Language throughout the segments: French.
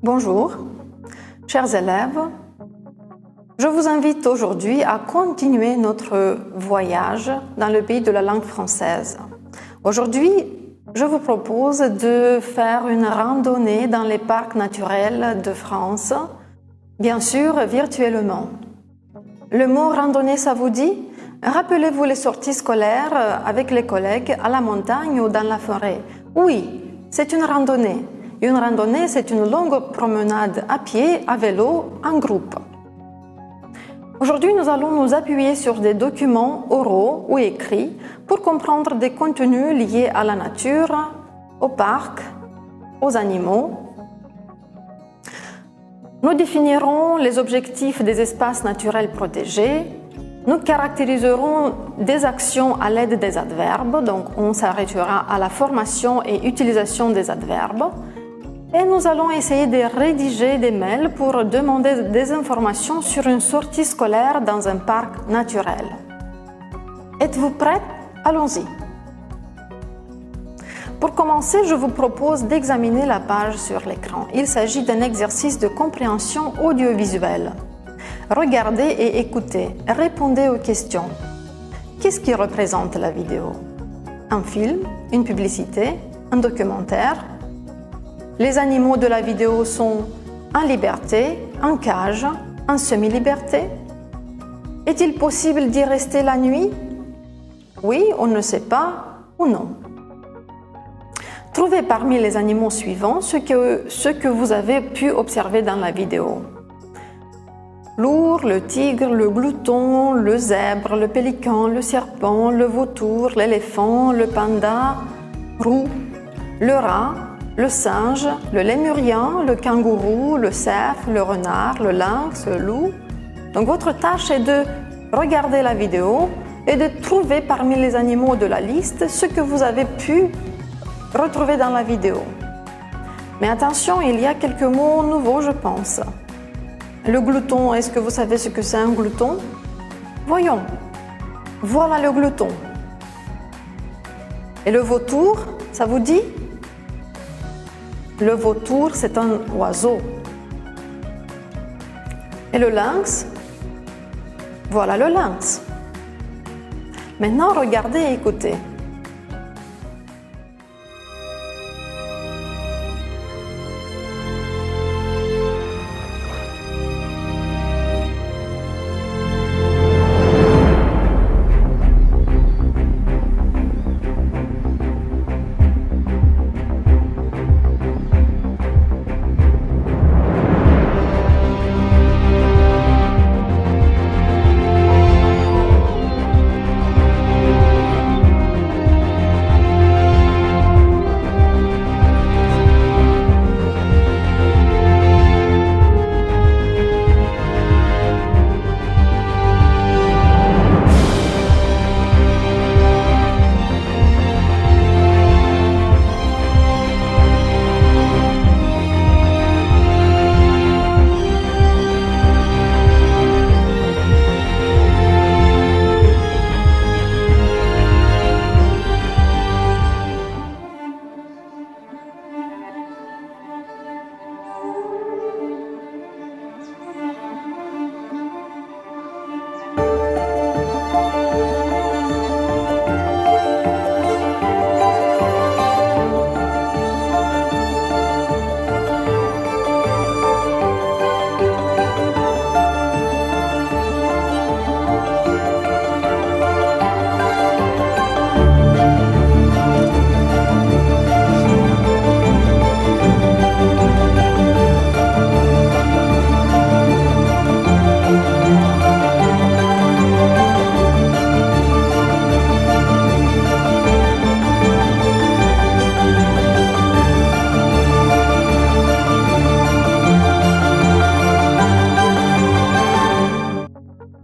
Bonjour, chers élèves. Je vous invite aujourd'hui à continuer notre voyage dans le pays de la langue française. Aujourd'hui, je vous propose de faire une randonnée dans les parcs naturels de France, bien sûr virtuellement. Le mot randonnée, ça vous dit? Rappelez-vous les sorties scolaires avec les collègues à la montagne ou dans la forêt. Oui, c'est une randonnée. Une randonnée, c'est une longue promenade à pied, à vélo, en groupe. Aujourd'hui, nous allons nous appuyer sur des documents oraux ou écrits pour comprendre des contenus liés à la nature, au parc, aux animaux. Nous définirons les objectifs des espaces naturels protégés. Nous caractériserons des actions à l'aide des adverbes, donc on s'arrêtera à la formation et utilisation des adverbes. Et nous allons essayer de rédiger des mails pour demander des informations sur une sortie scolaire dans un parc naturel. Êtes-vous prêts? Allons-y. Pour commencer, je vous propose d'examiner la page sur l'écran. Il s'agit d'un exercice de compréhension audiovisuelle. Regardez et écoutez, répondez aux questions. Qu'est-ce qui représente la vidéo? Un film, une publicité, un documentaire? Les animaux de la vidéo sont en liberté, en cage, en semi-liberté. Est-il possible d'y rester la nuit? Oui, on ne sait pas ou non. Trouvez parmi les animaux suivants ce que vous avez pu observer dans la vidéo. L'ours, le tigre, le glouton, le zèbre, le pélican, le serpent, le vautour, l'éléphant, le panda, roux, le rat, le singe, le lémurien, le kangourou, le cerf, le renard, le lynx, le loup. Donc votre tâche est de regarder la vidéo et de trouver parmi les animaux de la liste ce que vous avez pu retrouver dans la vidéo. Mais attention, il y a quelques mots nouveaux, je pense. Le glouton, est-ce que vous savez ce que c'est un glouton? Voyons. Voilà le glouton. Et le vautour, ça vous dit? Le vautour, c'est un oiseau. Et le lynx? Voilà le lynx. Maintenant, regardez et écoutez.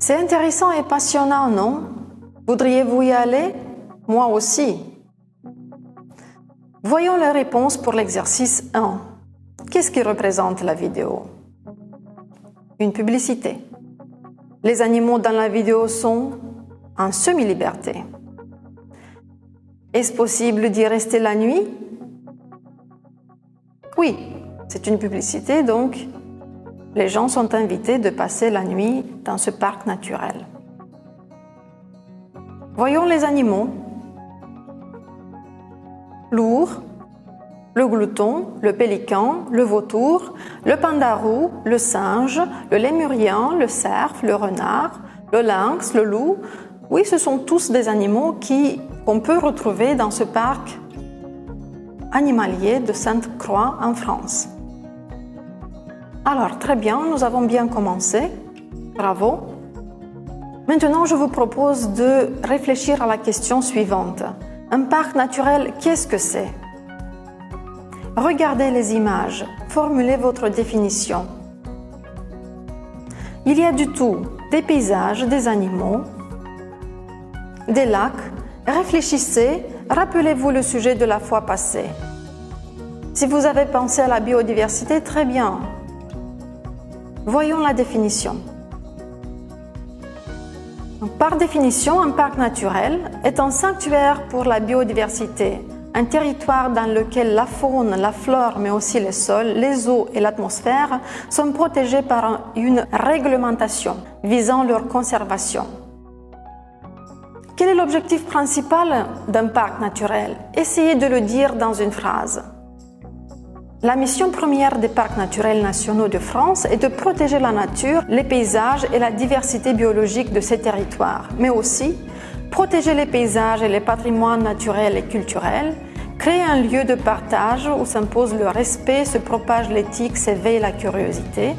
C'est intéressant et passionnant, non? Voudriez-vous y aller? Moi aussi. Voyons les réponses pour l'exercice 1. Qu'est-ce qui représente la vidéo? Une publicité. Les animaux dans la vidéo sont en semi-liberté. Est-ce possible d'y rester la nuit? Oui, c'est une publicité, donc les gens sont invités de passer la nuit dans ce parc naturel. Voyons les animaux. L'ours, le glouton, le pélican, le vautour, le pandarou, le singe, le lémurien, le cerf, le renard, le lynx, le loup. Oui, ce sont tous des animaux qu'on peut retrouver dans ce parc animalier de Sainte-Croix en France. Alors, très bien, nous avons bien commencé. Bravo. Maintenant, je vous propose de réfléchir à la question suivante. Un parc naturel, qu'est-ce que c'est? Regardez les images, formulez votre définition. Il y a du tout, des paysages, des animaux, des lacs. Réfléchissez, rappelez-vous le sujet de la fois passée. Si vous avez pensé à la biodiversité, très bien. Voyons la définition. Par définition, un parc naturel est un sanctuaire pour la biodiversité, un territoire dans lequel la faune, la flore, mais aussi les sols, les eaux et l'atmosphère sont protégés par une réglementation visant leur conservation. Quel est l'objectif principal d'un parc naturel? Essayez de le dire dans une phrase. La mission première des parcs naturels nationaux de France est de protéger la nature, les paysages et la diversité biologique de ces territoires, mais aussi protéger les paysages et les patrimoines naturels et culturels, créer un lieu de partage où s'impose le respect, se propage l'éthique, s'éveille la curiosité,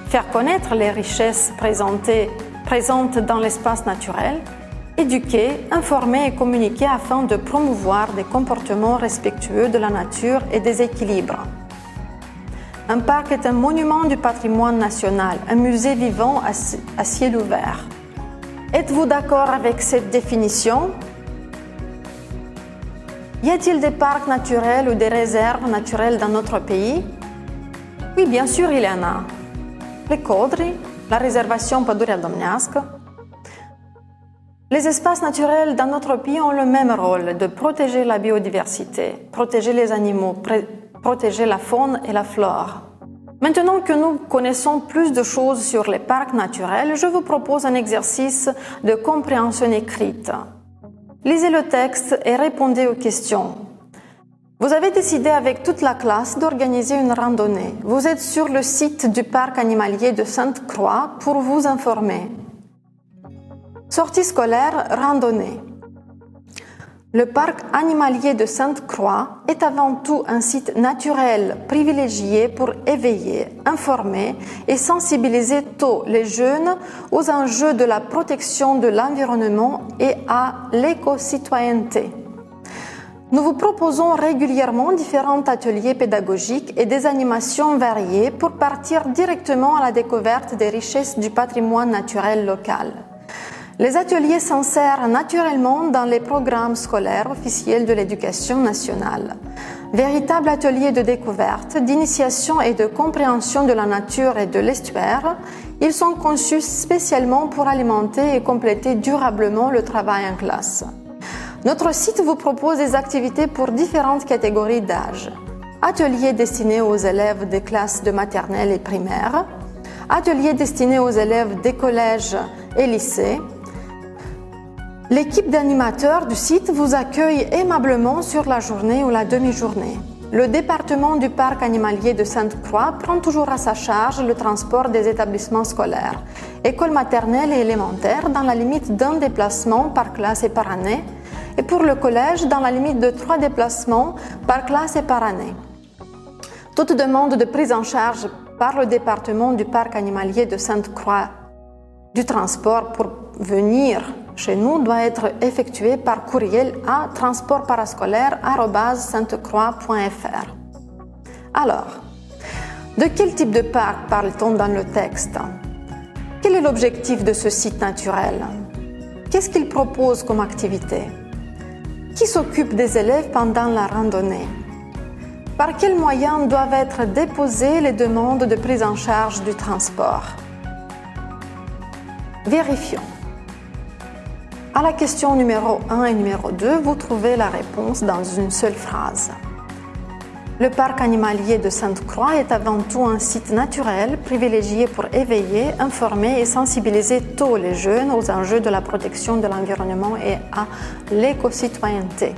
faire connaître les richesses présentes dans l'espace naturel, éduquer, informer et communiquer afin de promouvoir des comportements respectueux de la nature et des équilibres. Un parc est un monument du patrimoine national, un musée vivant à ciel ouvert. Êtes-vous d'accord avec cette définition? Y a-t-il des parcs naturels ou des réserves naturelles dans notre pays? Oui, bien sûr, il y en a. Les Codri, la réservation Pădurea Domnească. Les espaces naturels dans notre pays ont le même rôle de protéger la biodiversité, protéger les animaux, protéger la faune et la flore. Maintenant que nous connaissons plus de choses sur les parcs naturels, je vous propose un exercice de compréhension écrite. Lisez le texte et répondez aux questions. Vous avez décidé avec toute la classe d'organiser une randonnée. Vous êtes sur le site du parc animalier de Sainte-Croix pour vous informer. Sortie scolaire, randonnée. Le parc animalier de Sainte-Croix est avant tout un site naturel privilégié pour éveiller, informer et sensibiliser tôt les jeunes aux enjeux de la protection de l'environnement et à l'éco-citoyenneté. Nous vous proposons régulièrement différents ateliers pédagogiques et des animations variées pour partir directement à la découverte des richesses du patrimoine naturel local. Les ateliers s'insèrent naturellement dans les programmes scolaires officiels de l'éducation nationale. Véritables ateliers de découverte, d'initiation et de compréhension de la nature et de l'estuaire, ils sont conçus spécialement pour alimenter et compléter durablement le travail en classe. Notre site vous propose des activités pour différentes catégories d'âge. Ateliers destinés aux élèves des classes de maternelle et primaire, ateliers destinés aux élèves des collèges et lycées. L'équipe d'animateurs du site vous accueille aimablement sur la journée ou la demi-journée. Le département du parc animalier de Sainte-Croix prend toujours à sa charge le transport des établissements scolaires, écoles maternelles et élémentaires dans la limite d'un déplacement par classe et par année, et pour le collège dans la limite de 3 déplacements par classe et par année. Toute demande de prise en charge par le département du parc animalier de Sainte-Croix du transport pour venir chez nous doit être effectuée par courriel à transportparascolaire@saintecroix.fr. Alors, de quel type de parc parle-t-on dans le texte? Quel est l'objectif de ce site naturel? Qu'est-ce qu'il propose comme activité? Qui s'occupe des élèves pendant la randonnée? Par quels moyens doivent être déposées les demandes de prise en charge du transport? Vérifions. À la question numéro 1 et numéro 2, vous trouvez la réponse dans une seule phrase. Le parc animalier de Sainte-Croix est avant tout un site naturel privilégié pour éveiller, informer et sensibiliser tous les jeunes aux enjeux de la protection de l'environnement et à l'éco-citoyenneté.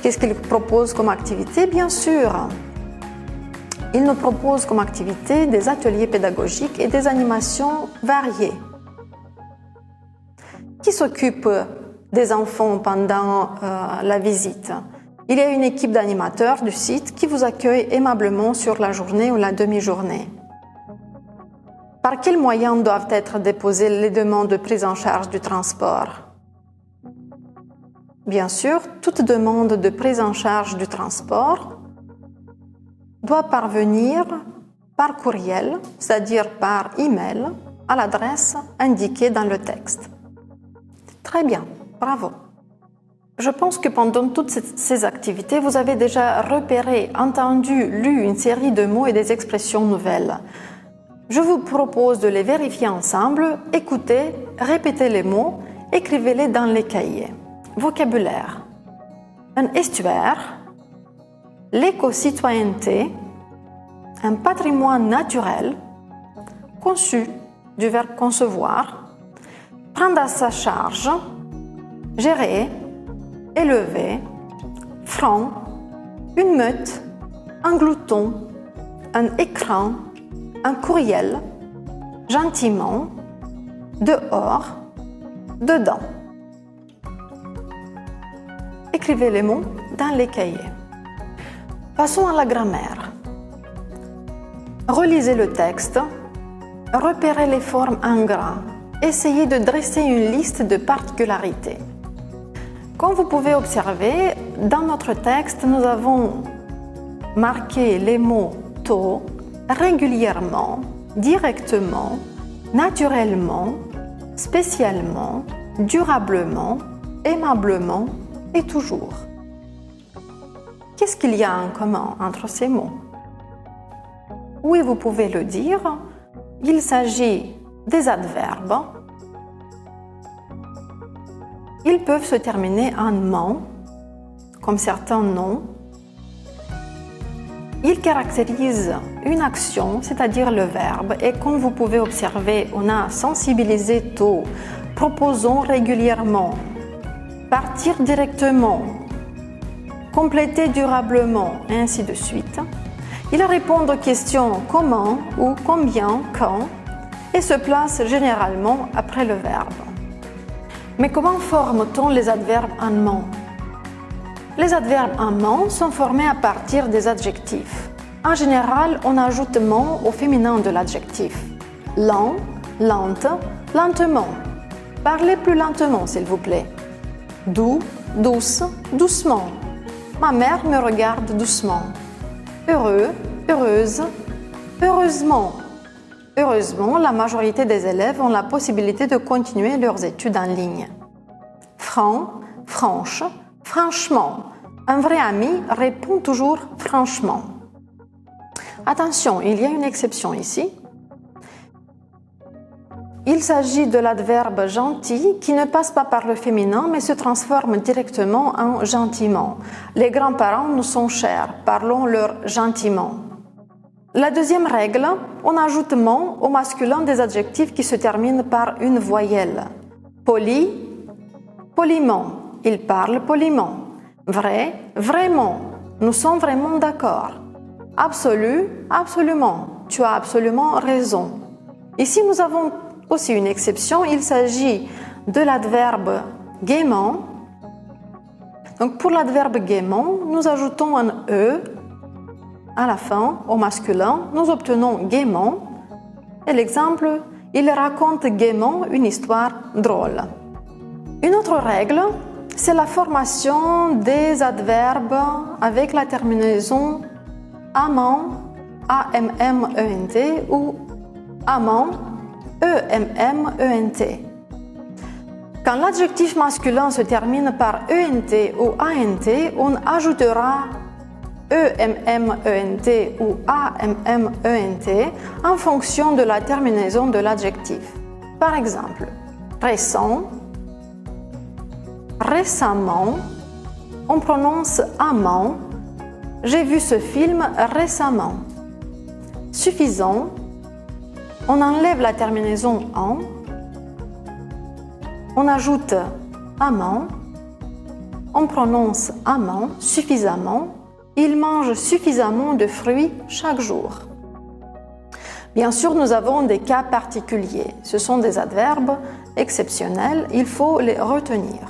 Qu'est-ce qu'il propose comme activité? Bien sûr, il nous propose comme activité des ateliers pédagogiques et des animations variées. Qui s'occupe des enfants pendant la visite? Il y a une équipe d'animateurs du site qui vous accueille aimablement sur la journée ou la demi-journée. Par quels moyens doivent être déposées les demandes de prise en charge du transport? Bien sûr, toute demande de prise en charge du transport doit parvenir par courriel, c'est-à-dire par email, à l'adresse indiquée dans le texte. Très bien, bravo. Je pense que pendant toutes ces activités, vous avez déjà repéré, entendu, lu une série de mots et des expressions nouvelles. Je vous propose de les vérifier ensemble, écoutez, répétez les mots, écrivez-les dans les cahiers. Vocabulaire. Un estuaire, l'éco-citoyenneté, un patrimoine naturel, conçu, du verbe concevoir, prendre à sa charge, gérer, élever, franc, une meute, un glouton, un écran, un courriel, gentiment, dehors, dedans. Écrivez les mots dans les cahiers. Passons à la grammaire. Relisez le texte, repérez les formes en gras, essayez de dresser une liste de particularités. Comme vous pouvez observer, dans notre texte, nous avons marqué les mots « tôt », régulièrement, directement, naturellement, spécialement, durablement, aimablement et toujours. Qu'est-ce qu'il y a en commun entre ces mots? Oui, vous pouvez le dire, il s'agit des adverbes. Ils peuvent se terminer en -ment, comme certains noms. Ils caractérisent une action, c'est-à-dire le verbe, et comme vous pouvez observer, on a sensibilisé tôt, proposons régulièrement, partir directement, compléter durablement, et ainsi de suite. Ils répondent aux questions comment ou combien, quand, et se placent généralement après le verbe. Mais comment forme-t-on les adverbes en -ment? Les adverbes en -ment sont formés à partir des adjectifs. En général, on ajoute -ment au féminin de l'adjectif. Lent, lente, lentement. Parlez plus lentement, s'il vous plaît. Doux, douce, doucement. Ma mère me regarde doucement. Heureux, heureuse, heureusement. Heureusement, la majorité des élèves ont la possibilité de continuer leurs études en ligne. Franc, franche, franchement. Un vrai ami répond toujours franchement. Attention, il y a une exception ici. Il s'agit de l'adverbe gentil qui ne passe pas par le féminin mais se transforme directement en gentiment. Les grands-parents nous sont chers, parlons-leur gentiment. La deuxième règle, on ajoute -ment au masculin des adjectifs qui se terminent par une voyelle. Poli, poliment, il parle poliment. Vrai, vraiment, nous sommes vraiment d'accord. Absolu, absolument, tu as absolument raison. Ici, nous avons aussi une exception, il s'agit de l'adverbe gaiement. Donc pour l'adverbe gaiement, nous ajoutons un E à la fin, au masculin, nous obtenons gaiement. Et l'exemple, il raconte gaiement une histoire drôle. Une autre règle, c'est la formation des adverbes avec la terminaison amant, A-M-M-E-N-T ou amant, E-M-M-E-N-T. Quand l'adjectif masculin se termine par ENT ou ANT, on ajoutera EMMENT ou AMMENT en fonction de la terminaison de l'adjectif. Par exemple, récent, récemment, on prononce amant, j'ai vu ce film récemment. Suffisant, on enlève la terminaison en, on ajoute amant, on prononce amant suffisamment, il mange suffisamment de fruits chaque jour. Bien sûr, nous avons des cas particuliers. Ce sont des adverbes exceptionnels, il faut les retenir.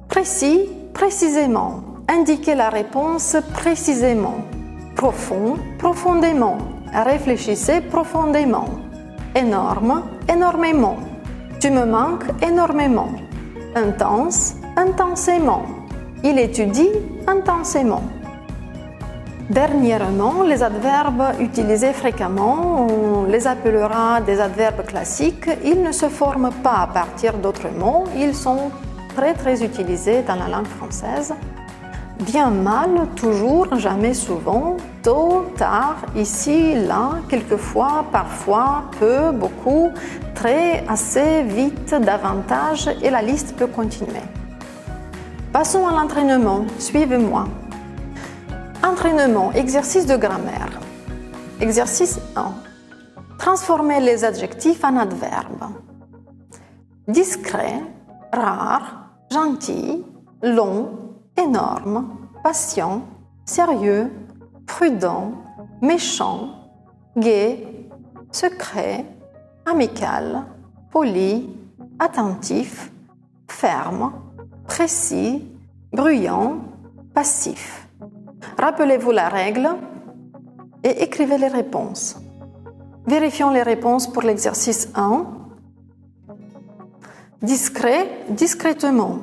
Précis, précisément. Indiquer la réponse précisément. Profond, profondément. Réfléchissez profondément. Énorme, énormément. Tu me manques énormément. Intense, intensément. Il étudie intensément. Dernièrement, les adverbes utilisés fréquemment, on les appellera des adverbes classiques. Ils ne se forment pas à partir d'autres mots, ils sont très utilisés dans la langue française. Bien, mal, toujours, jamais, souvent, tôt, tard, ici, là, quelquefois, parfois, peu, beaucoup, très, assez, vite, davantage, et la liste peut continuer. Passons à l'entraînement. Suivez-moi. Entraînement, exercice de grammaire. Exercice 1. Transformer les adjectifs en adverbes. Discret, rare, gentil, long, énorme, patient, sérieux, prudent, méchant, gai, secret, amical, poli, attentif, ferme, précis, bruyant, passif. Rappelez-vous la règle et écrivez les réponses. Vérifions les réponses pour l'exercice 1. Discret, discrètement.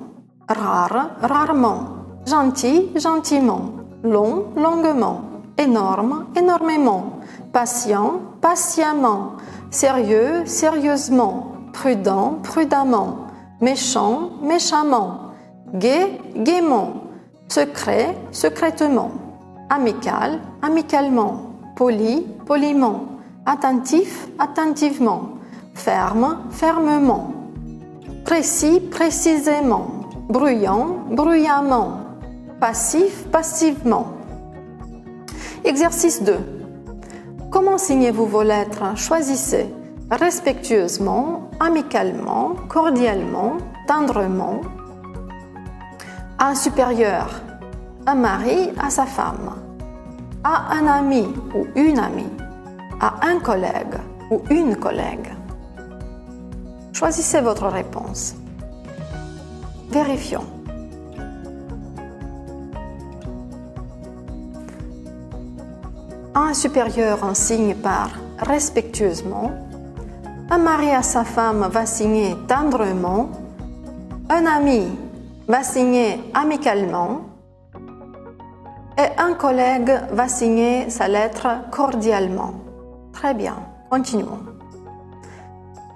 Rare, rarement. Gentil, gentiment. Long, longuement. Énorme, énormément. Patient, patiemment. Sérieux, sérieusement. Prudent, prudemment. Méchant, méchamment. Gai, gaiement. Secret, secrètement. Amical, amicalement. Poli, poliment. Attentif, attentivement. Ferme, fermement. Précis, précisément. Bruyant, bruyamment. Passif, passivement. Exercice 2. Comment signez-vous vos lettres? Choisissez respectueusement, amicalement, cordialement, tendrement. À un supérieur, un mari à sa femme. À un ami ou une amie. À un collègue ou une collègue. Choisissez votre réponse. Vérifions. À un supérieur, on signe par respectueusement. Un mari à sa femme va signer tendrement. Un ami va signer amicalement. Et un collègue va signer sa lettre cordialement. Très bien, continuons.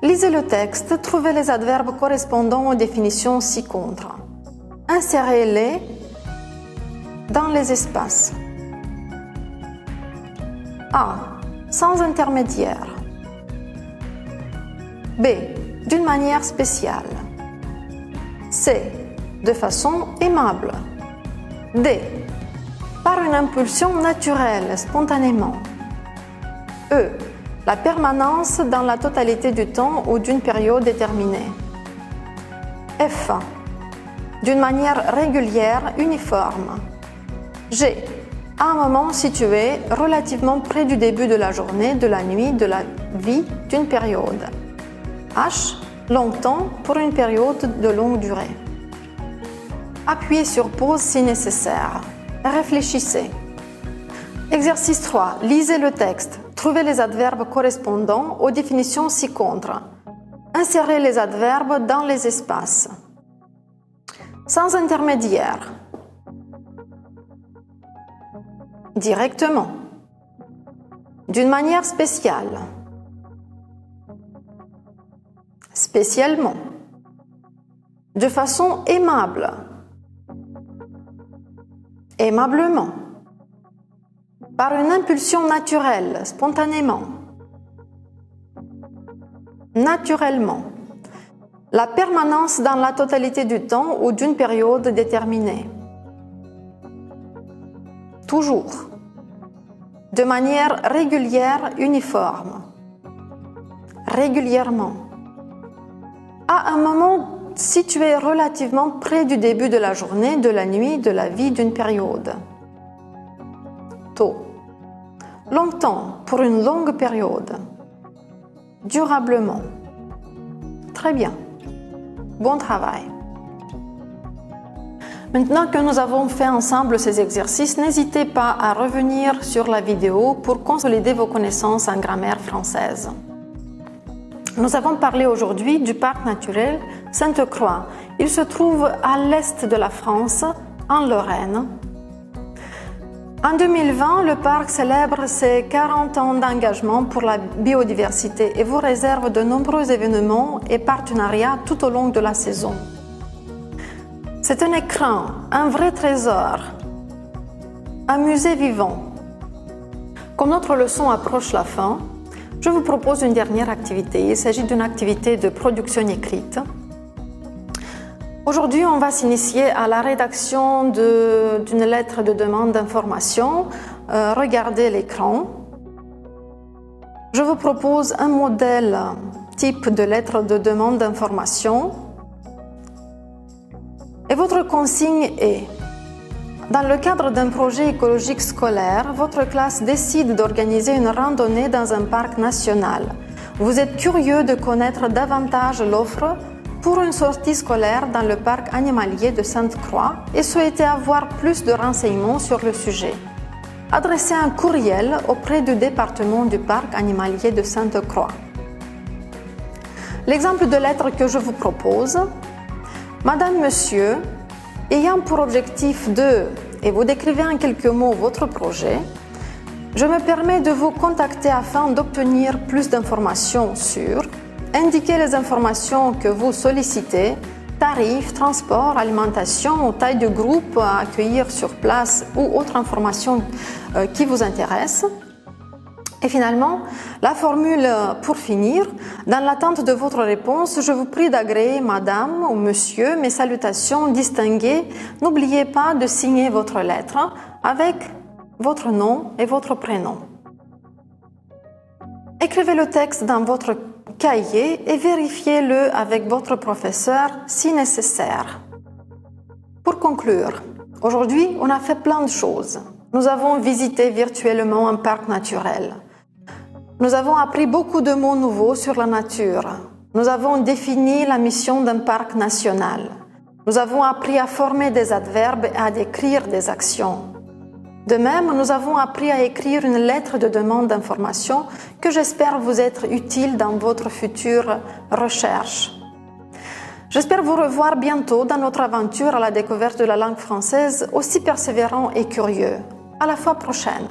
Lisez le texte, trouvez les adverbes correspondant aux définitions ci-contre. Insérez-les dans les espaces. A. Sans intermédiaire. B. D'une manière spéciale. C. De façon aimable. D. Par une impulsion naturelle, spontanément. E. La permanence dans la totalité du temps ou d'une période déterminée. F. D'une manière régulière, uniforme. G. À un moment situé relativement près du début de la journée, de la nuit, de la vie, d'une période. H. Longtemps pour une période de longue durée. Appuyez sur pause si nécessaire. Réfléchissez. Exercice 3. Lisez le texte. Trouvez les adverbes correspondant aux définitions ci-contre. Insérez les adverbes dans les espaces. Sans intermédiaire. Directement. D'une manière spéciale. Spécialement. de façon aimable, aimablement, par une impulsion naturelle, spontanément, naturellement, la permanence dans la totalité du temps ou d'une période déterminée, toujours, de manière régulière, uniforme, régulièrement, à un moment situé relativement près du début de la journée, de la nuit, de la vie d'une période. Tôt, longtemps, pour une longue période, durablement. Très bien. Bon travail. Maintenant que nous avons fait ensemble ces exercices, n'hésitez pas à revenir sur la vidéo pour consolider vos connaissances en grammaire française. Nous avons parlé aujourd'hui du parc naturel Sainte-Croix. Il se trouve à l'est de la France, en Lorraine. En 2020, le parc célèbre ses 40 ans d'engagement pour la biodiversité et vous réserve de nombreux événements et partenariats tout au long de la saison. C'est un écrin, un vrai trésor, un musée vivant. Comme notre leçon approche la fin, je vous propose une dernière activité. Il s'agit d'une activité de production écrite. Aujourd'hui, on va s'initier à la rédaction d'une lettre de demande d'information. Regardez l'écran. Je vous propose un modèle type de lettre de demande d'information. Et votre consigne est: dans le cadre d'un projet écologique scolaire, votre classe décide d'organiser une randonnée dans un parc national. Vous êtes curieux de connaître davantage l'offre pour une sortie scolaire dans le parc animalier de Sainte-Croix et souhaitez avoir plus de renseignements sur le sujet. Adressez un courriel auprès du département du parc animalier de Sainte-Croix. L'exemple de lettre que je vous propose: Madame, Monsieur, ayant pour objectif de, et vous décrivez en quelques mots votre projet, je me permets de vous contacter afin d'obtenir plus d'informations sur, indiquez les informations que vous sollicitez, tarifs, transport, alimentation, taille de groupe à accueillir sur place ou autres informations qui vous intéressent. Et finalement, la formule pour finir: dans l'attente de votre réponse, je vous prie d'agréer Madame ou Monsieur mes salutations distinguées. N'oubliez pas de signer votre lettre avec votre nom et votre prénom. Écrivez le texte dans votre cahier et vérifiez-le avec votre professeur si nécessaire. Pour conclure, aujourd'hui, on a fait plein de choses. Nous avons visité virtuellement un parc naturel. Nous avons appris beaucoup de mots nouveaux sur la nature. Nous avons défini la mission d'un parc national. Nous avons appris à former des adverbes et à décrire des actions. De même, nous avons appris à écrire une lettre de demande d'information que j'espère vous être utile dans votre future recherche. J'espère vous revoir bientôt dans notre aventure à la découverte de la langue française, aussi persévérant et curieux. À la fois prochaine.